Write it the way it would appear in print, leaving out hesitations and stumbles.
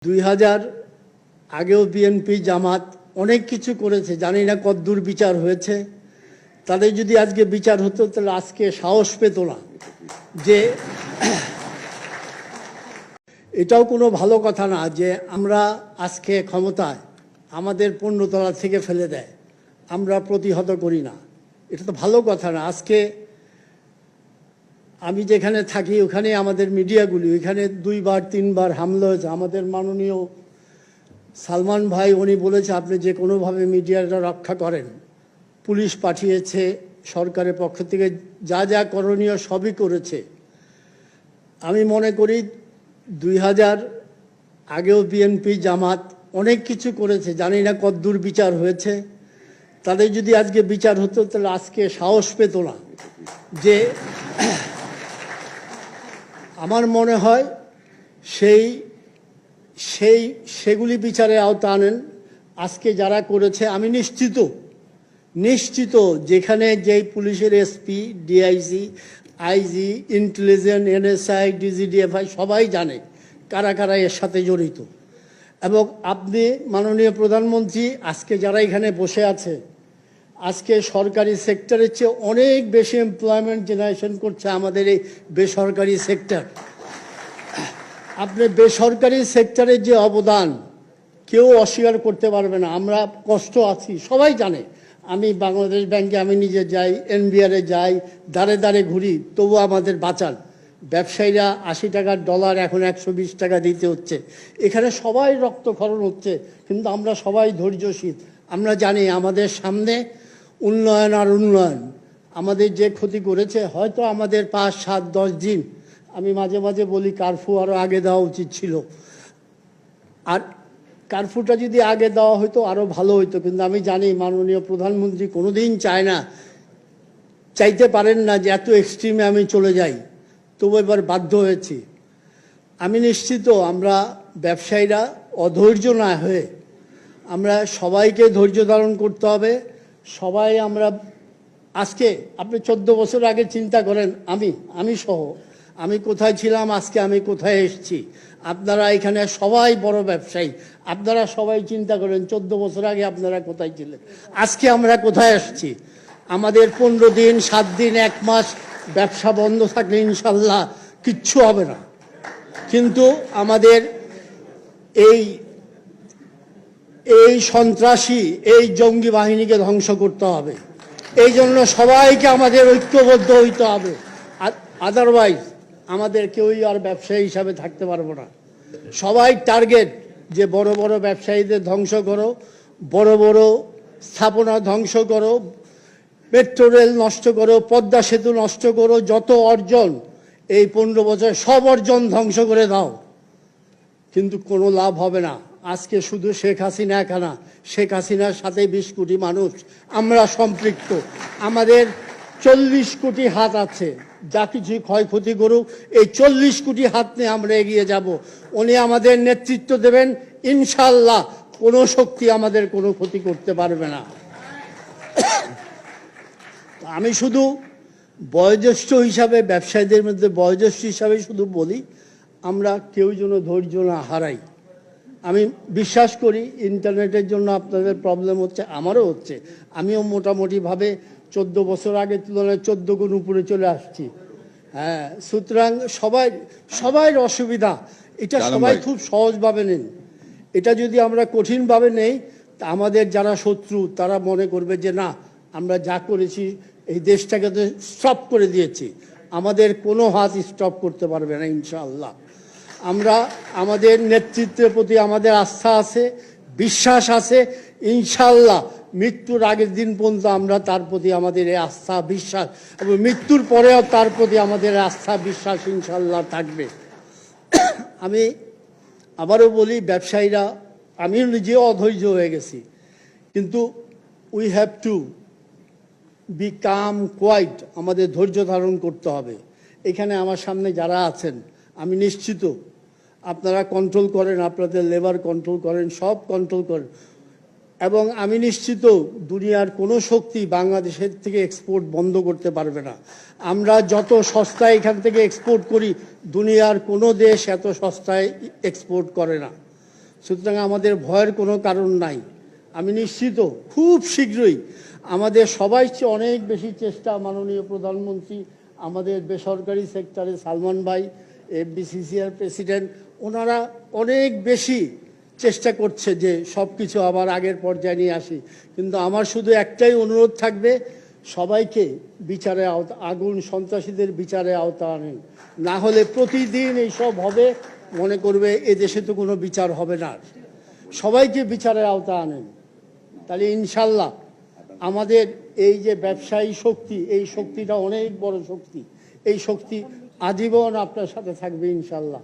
2000 আগেও বিএনপি জামাত অনেক কিছু করেছে, জানি না কতদূর বিচার হয়েছে। তাদের যদি আজকে বিচার হতো তাহলে আজকে সাহস পেত না যে এটাও কোনো ভালো কথা না যে আমরা আজকে ক্ষমতায় আমাদের 15 তলা থেকে ফেলে দেয়, আমরা প্রতিহত করি না, এটা তো ভালো কথা না। আজকে আমি যেখানে থাকি ওখানে আমাদের মিডিয়াগুলি ওইখানে 2বার 3বার হামলা হয়েছে। আমাদের মাননীয় সালমান ভাই উনি বলেছে আপনি যে কোনোভাবে মিডিয়াটা রক্ষা করেন, পুলিশ পাঠিয়েছে সরকারের পক্ষ থেকে, যা যা করণীয় সবই করেছে। আমি মনে করি 2000 আগেও বিএনপি জামাত অনেক কিছু করেছে, জানি না কতদূর বিচার হয়েছে। তাদের যদি আজকে বিচার হতো তাহলে আজকে সাহস পেত না যে আমার মনে হয় সেগুলি বিচারে আওতা আনেন। আজকে যারা করেছে আমি নিশ্চিত যেখানে যেই পুলিশের SP, DIG, IG, intelligence, NSI, DGDFI সবাই জানে কারা কারা এর সাথে জড়িত। এবং আপনি মাননীয় প্রধানমন্ত্রী আজকে যারা এখানে বসে আছে, আজকে সরকারি সেক্টরের চেয়ে অনেক বেশি এমপ্লয়মেন্ট জেনারেশন করছে আমাদের এই বেসরকারি সেক্টর। আপনি বেসরকারি সেক্টরের যে অবদান কেউ অস্বীকার করতে পারবে না। আমরা কষ্ট আছি সবাই জানে। আমি বাংলাদেশ ব্যাংকে আমি নিজে যাই, এনবিআরে যাই, দাঁড়ে দাঁড়ে ঘুরি, তবু আমাদের বাঁচান। ব্যবসায়ীরা 80 টাকার ডলার এখন 120 টাকা দিতে হচ্ছে। এখানে সবাই রক্তক্ষরণ হচ্ছে, কিন্তু আমরা সবাই ধৈর্যশীল। আমরা জানি আমাদের সামনে উন্নয়ন আর উন্নয়ন। আমাদের যে ক্ষতি করেছে হয়তো আমাদের 5, 7, 10 দিন, আমি মাঝে মাঝে বলি কারফিউ আরও আগে দেওয়া উচিত ছিল, আর কারফিউটা যদি আগে দেওয়া হতো আরও ভালো হতো। কিন্তু আমি জানি মাননীয় প্রধানমন্ত্রী কোনোদিন চাইতে পারেন না যে এত এক্সট্রিমে আমি চলে যাই, তবু এবার বাধ্য হয়েছি। আমি নিশ্চিত আমরা ব্যবসায়ীরা অধৈর্য না হয়ে আমরা সবাইকে ধৈর্য ধারণ করতে হবে। সবাই আমরা আজকে আপনি 14 বছর আগে চিন্তা করেন আমি সহ আমি কোথায় ছিলাম, আজকে আমি কোথায় এসেছি। আপনারা এখানে সবাই বড় ব্যবসায়ী, আপনারা সবাই চিন্তা করেন 14 বছর আগে আপনারা কোথায় ছিলেন, আজকে আমরা কোথায় এসেছি। আমাদের 15 দিন, 7 দিন, 1 মাস ব্যবসা বন্ধ থাকলে ইনশাল্লাহ কিচ্ছু হবে না। কিন্তু আমাদের এই সন্ত্রাসী, এই জঙ্গি বাহিনীকে ধ্বংস করতে হবে। এই জন্য সবাইকে আমাদের ঐক্যবদ্ধ হইতে হবে। আদারওয়াইজ আমাদের কেউই আর ব্যবসায়ী হিসাবে থাকতে পারবো না। সবাই টার্গেট যে বড় বড় ব্যবসায়ীদের ধ্বংস করো, বড় বড় স্থাপনা ধ্বংস করো, মেট্রো রেল নষ্ট করো, পদ্মা সেতু নষ্ট করো, যত অর্জন এই 15 বছর সব অর্জন ধ্বংস করে দাও, কিন্তু কোনো লাভ হবে না। আজকে শুধু শেখ হাসিনা একা, শেখ হাসিনার সাথে 20 কোটি মানুষ আমরা সম্পৃক্ত। আমাদের 40 কোটি হাত আছে, যা কিছু ক্ষয়ক্ষতি করুক এই 40 কোটি হাত নিয়ে আমরা এগিয়ে যাব। উনি আমাদের নেতৃত্ব দেবেন, ইনশাল্লাহ কোনো শক্তি আমাদের কোনো ক্ষতি করতে পারবে না। আমি শুধু বয়োজ্যেষ্ঠ হিসাবে, ব্যবসায়ীদের মধ্যে বয়োজ্যেষ্ঠ হিসাবে শুধু বলি, আমরা কেউ যেন ধৈর্য না হারাই। আমি বিশ্বাস করি ইন্টারনেটের জন্য আপনাদের প্রবলেম হচ্ছে, আমারও হচ্ছে। আমিও মোটামুটিভাবে 14 বছর আগের তুলনায় 14 গুণ উপরে চলে আসছি। হ্যাঁ, সুতরাং সবাই অসুবিধা, এটা সবাই খুব সহজভাবে নেন। এটা যদি আমরা কঠিনভাবে নেই, তা আমাদের যারা শত্রু তারা মনে করবে যে না, আমরা যা করেছি এই দেশটাকে তো স্টপ করে দিয়েছি, আমাদের কোনো হাত স্টপ করতে পারবে না ইনশাআল্লাহ। আমরা আমাদের নেতৃত্বের প্রতি আমাদের আস্থা আছে, বিশ্বাস আছে। ইনশাআল্লাহ মৃত্যুর আগের দিন পর্যন্ত আমরা তার প্রতি আমাদের এই আস্থা বিশ্বাস, এবং মৃত্যুর পরেও তার প্রতি আমাদের আস্থা বিশ্বাস ইনশাআল্লাহ থাকবে। আমি আবারও বলি, ব্যবসায়ীরা, আমি নিজেও অধৈর্য হয়ে গেছি, কিন্তু we have to be calm quiet, আমাদের ধৈর্য ধারণ করতে হবে। এখানে আমার সামনে যারা আছেন আমি নিশ্চিত আপনারা কন্ট্রোল করেন, আপনাদের লেবার কন্ট্রোল করেন, সব কন্ট্রোল করেন, এবং আমি নিশ্চিত দুনিয়ার কোনো শক্তি বাংলাদেশের থেকে এক্সপোর্ট বন্ধ করতে পারবে না। আমরা যত সস্তায় এখান থেকে এক্সপোর্ট করি, দুনিয়ার কোনো দেশ এত সস্তায় এক্সপোর্ট করে না। সুতরাং আমাদের ভয়ের কোনো কারণ নাই। আমি নিশ্চিত খুব শীঘ্রই আমাদের সবাই চেয়ে অনেক বেশি চেষ্টা মাননীয় প্রধানমন্ত্রী, আমাদের বেসরকারি সেক্টরে সালমান ভাই, এফবিসিসিআর প্রেসিডেন্ট, ওনারা অনেক বেশি চেষ্টা করছে যে সব কিছু আবার আগের পর্যায়ে নিয়ে আসি। কিন্তু আমার শুধু একটাই অনুরোধ থাকবে, সবাইকে বিচারে আওতা, আগুন সন্ত্রাসীদের বিচারে আওতা আনেন, না হলে প্রতিদিন এইসব হবে, মনে করবে এ দেশে তো কোনো বিচার হবে না। সবাইকে বিচারের আওতা আনেন, তাহলে ইনশাল্লাহ আমাদের এই যে ব্যবসায়ী শক্তি, এই শক্তিটা অনেক বড় শক্তি, এই শক্তি আজীবন আপনার সাথে থাকবে ইনশাল্লাহ।